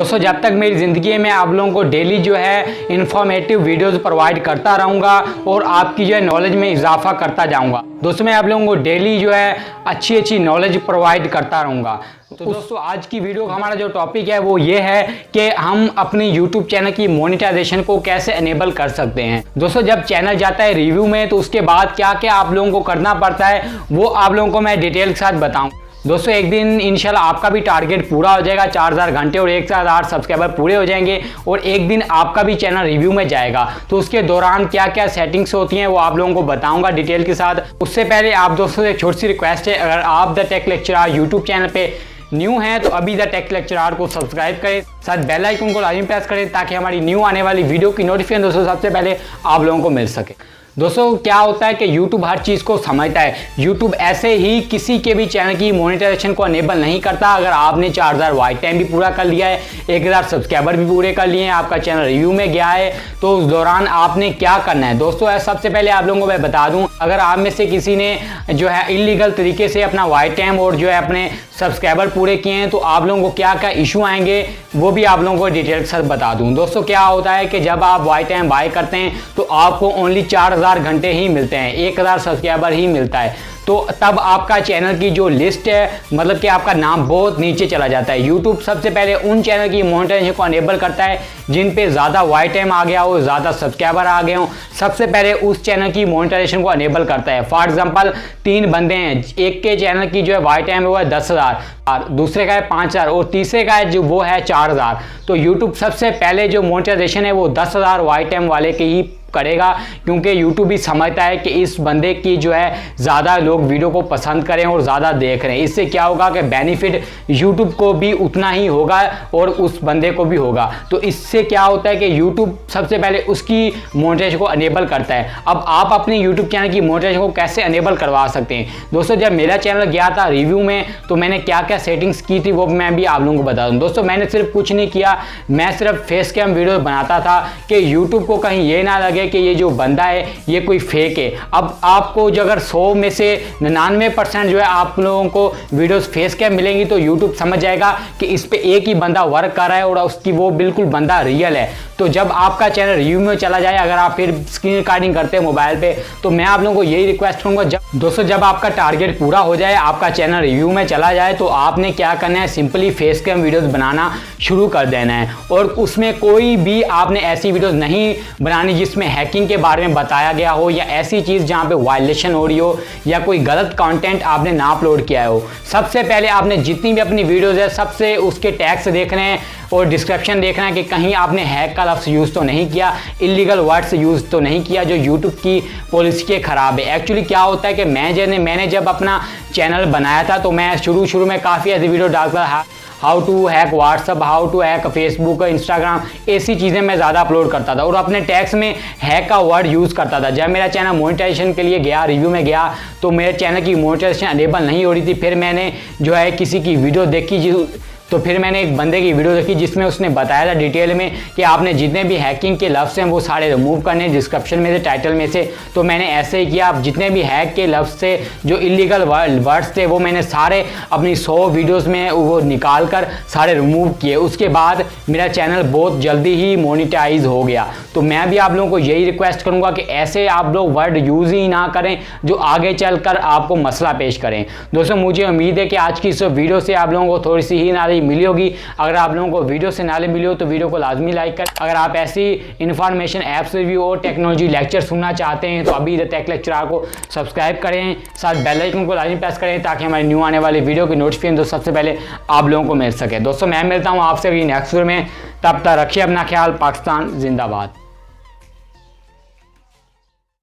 दोस्तों जब तक मेरी ज़िंदगी में आप लोगों को डेली जो है इन्फॉर्मेटिव वीडियोस प्रोवाइड करता रहूँगा और आपकी जो है नॉलेज में इजाफा करता जाऊँगा। दोस्तों मैं आप लोगों को डेली जो है अच्छी नॉलेज प्रोवाइड करता रहूँगा। तो दोस्तों आज की वीडियो का हमारा जो टॉपिक है वो ये है कि हम अपनी YouTube चैनल की मोनेटाइजेशन को कैसे एनेबल कर सकते हैं। दोस्तों जब चैनल जाता है रिव्यू में तो उसके बाद क्या क्या आप लोगों को करना पड़ता है वो आप लोगों को मैं डिटेल के साथ बताऊँ। दोस्तों एक दिन इंशाल्लाह आपका भी टारगेट पूरा हो जाएगा, 4000 घंटे और 1000 सब्सक्राइबर पूरे हो जाएंगे और एक दिन आपका भी चैनल रिव्यू में जाएगा। तो उसके दौरान क्या क्या सेटिंग्स होती हैं वो आप लोगों को बताऊंगा डिटेल के साथ। उससे पहले आप दोस्तों से एक छोटी सी रिक्वेस्ट है, अगर आप the take lecturer YouTube channel पे न्यू हैं तो अभी द टेक लेक्चरर को सब्सक्राइब करें, साथ बेल आइकन को लाजमी प्रेस करें ताकि हमारी न्यू आने वाली वीडियो की नोटिफिकेशन दोस्तों सबसे पहले आप लोगों को मिल सके। दोस्तों क्या होता है कि YouTube हर चीज़ को समझता है। YouTube ऐसे ही किसी के भी चैनल की मोनेटाइजेशन को अनेबल नहीं करता। अगर आपने 4000 वॉच टाइम भी पूरा कर लिया है, 1000 सब्सक्राइबर भी पूरे कर लिए हैं, आपका चैनल रिव्यू में गया है, तो उस दौरान आपने क्या करना है। दोस्तों सबसे पहले आप लोगों को मैं बता दूं, अगर आप में से किसी ने जो है इलीगल तरीके से अपना वॉच टाइम और जो है अपने सब्सक्राइबर पूरे किए हैं तो आप लोगों को क्या क्या इशू आएंगे वो भी आप लोगों को डिटेल के साथ बता दूं। दोस्तों क्या होता है कि जब आप वॉच टाइम बाय करते हैं तो आपको ओनली 4000 घंटे ही मिलते हैं, 1000 सब्सक्राइबर ही मिलता है। तो तब आपका चैनल की जो लिस्ट है मतलब कि आपका नाम बहुत नीचे चला जाता है। YouTube सबसे पहले उन चैनल की मोनेटाइजेशन को अनेबल करता है जिन पे ज़्यादा वॉच टाइम आ गया हो, ज़्यादा सब्सक्राइबर आ गए हो, सबसे पहले उस चैनल की मोनेटाइजेशन को अनेबल करता है। फॉर एग्जांपल 3 बंदे हैं, एक के चैनल की जो है वॉच टाइम है वो है 10,000, दूसरे का है 5000 और तीसरे का है जो वो है 4000। तो YouTube सबसे पहले जो मोनेटाइजेशन है वो 10,000 वॉच टाइम वाले के ही करेगा, क्योंकि YouTube भी समझता है कि इस बंदे की जो है ज़्यादा लोग वीडियो को पसंद करें और ज़्यादा देख रहे हैं। इससे क्या होगा कि बेनिफिट YouTube को भी उतना ही होगा और उस बंदे को भी होगा। तो इससे क्या होता है कि YouTube सबसे पहले उसकी मोनेटाइजेशन को अनेबल करता है। अब आप अपने YouTube चैनल की मोनेटाइजेशन को कैसे अनेबल करवा सकते हैं। दोस्तों जब मेरा चैनल गया था रिव्यू में तो मैंने क्या क्या सेटिंग्स की थी वो मैं भी आप लोगों को बता दूँ। दोस्तों मैंने सिर्फ कुछ नहीं किया, मैं सिर्फ फेस कैम वीडियो बनाता था कि YouTube को कहीं ये ना लगे कि ये जो बंदा है ये कोई फेक है। अब आपको जो अगर 100 में से 99% जो है आप लोगों को वीडियोस फेस कैम मिलेंगी तो YouTube समझ जाएगा कि इस पे एक ही बंदा वर्क कर रहा है और उसकी वो बिल्कुल बंदा रियल है। तो जब आपका चैनल रिव्यू में चला जाए, अगर आप फिर स्क्रीन रिकॉर्डिंग करते हैं मोबाइल पे, तो मैं आप लोगों को यही रिक्वेस्ट करूंगा, दोस्तों जब आपका टारगेट पूरा हो जाए, आपका चैनल रिव्यू में चला जाए, तो आपने क्या करना है, सिंपली फेस कैम वीडियोस बनाना शुरू कर देना है। और उसमें कोई भी आपने ऐसी वीडियोस नहीं बनानी जिसमें हैकिंग के बारे में बताया गया हो या ऐसी चीज़ जहाँ पे वायलेशन हो रही हो या कोई गलत कंटेंट आपने ना अपलोड किया हो। सबसे पहले आपने जितनी भी अपनी वीडियोस है सबसे उसके टैग्स देखने हैं और डिस्क्रिप्शन देखना है कि कहीं आपने हैक का लफ्ज़ यूज़ तो नहीं किया, इलीगल वर्ड्स यूज़ तो नहीं किया जो YouTube की पॉलिसी के ख़राब है। एक्चुअली क्या होता है कि मैंने जब अपना चैनल बनाया था तो मैं शुरू में काफ़ी ऐसी वीडियो डालता था, how to hack WhatsApp, how to hack Facebook, Instagram, ऐसी चीज़ें मैं ज़्यादा अपलोड करता था और अपने टैग्स में हैक का वर्ड यूज़ करता था। जब मेरा चैनल मोनेटाइजेशन के लिए गया, रिव्यू में गया, तो मेरे चैनल की मोनेटाइजेशन अनेबल नहीं हो रही थी। फिर मैंने जो है किसी की वीडियो देखी, तो फिर मैंने एक बंदे की वीडियो देखी जिसमें उसने बताया था डिटेल में कि आपने जितने भी हैकिंग के लफ्ज़ हैं वो सारे रिमूव करने हैं डिस्क्रिप्शन में से, टाइटल में से। तो मैंने ऐसे ही किया, जितने भी हैक के लफ्ज़ थे, जो इलीगल वर्ड्स थे, वो मैंने सारे अपनी 100 वीडियोस में वो निकाल कर सारे रिमूव किए। उसके बाद मेरा चैनल बहुत जल्दी ही मोनेटाइज हो गया। तो मैं भी आप लोगों को यही रिक्वेस्ट करूँगा कि ऐसे आप लोग वर्ड यूज़ ही ना करें जो आगे चल कर आपको मसला पेश करें। दोस्तों मुझे उम्मीद है कि आज की इस वीडियो से आप लोगों को थोड़ी सी ही नॉलेज मिली होगी। अगर आप लोगों को वीडियो से नॉलेज मिली हो तो वीडियो को लाजमी लाइक करें। अगर आप ऐसी इंफॉर्मेशन, ऐप्स रिव्यू और टेक्नोलॉजी लेक्चर सुनना चाहते हैं तो अभी द टेक लेक्चरर को सब्सक्राइब करें, साथ बेल आइकन को लाजमी प्रेस करें ताकि हमारी न्यू आने वाली वीडियो की नोटिफिकेशन तो सबसे पहले आप लोगों को मिल सके। दोस्तों मैं मिलता हूँ आपसे अभी नेक्स्ट वीडियो में, तब तक रखिए अपना ख्याल। पाकिस्तान जिंदाबाद।